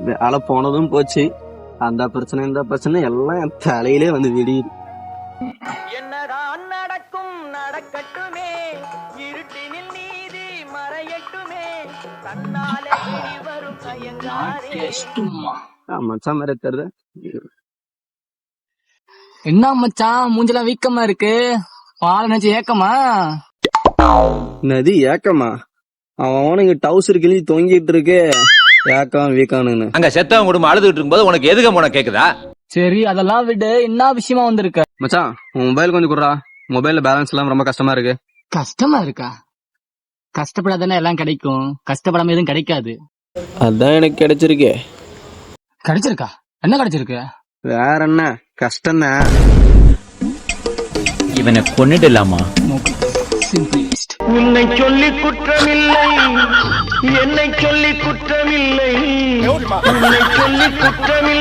வேலை போனதும் போச்சு. அந்த பிரச்சனை இந்த பிரச்சனை எல்லாம் என் தலையிலே வந்து விடியுது. என்னதான் நடக்கும் நடக்கட்டுமே, இருட்டினில் நீதி மறையட்டுமே, தன்னாலே வரும் கயங்காரே. மச்சான் மாதிரி இருக்கிறது. என்ன மச்சான் மூஞ்செல்லாம் வீக்கமா இருக்கு, பால் நினைச்சு ஏக்கமா? நதி ஏக்கமா? அவனுக்கு டவுசர் கிழிஞ்சு தொங்கிட்டு இருக்கு. ஏக்கம் வீக்கானுன்னு அங்க செத்தவன் குடும்பம் அழுதுட்டு இருக்கும்போது உனக்கு எதுக்கு போன கேக்குதா? சரி அதெல்லாம் விடு, என்ன விஷயமா வந்திருக்க? மச்சான் உன் மொபைல் கொஞ்சம் குடுறா. மொபைல்ல பேலன்ஸ் எல்லாம் ரொம்ப கஷ்டமா இருக்கு. கஷ்டமா இருக்கா? கஷ்டப்படாதானே எல்லாம் கிடைக்கும், கஷ்டப்படாம எதுவும் கிடைக்காது. அதான் எனக்கு கிடைச்சிருக்கே. கிடைச்சிருக்கா? என்ன கிடைச்சிருக்கு? வேற என்ன கஷ்டம் தான். இவனை கொன்னுடலாமா? சிம்பிளிஸ்ட். உன்னை சொல்லி குற்றமில்லை, என்னை சொல்லி குற்றமில்லை, உன்னை சொல்லி குற்றமில்லை.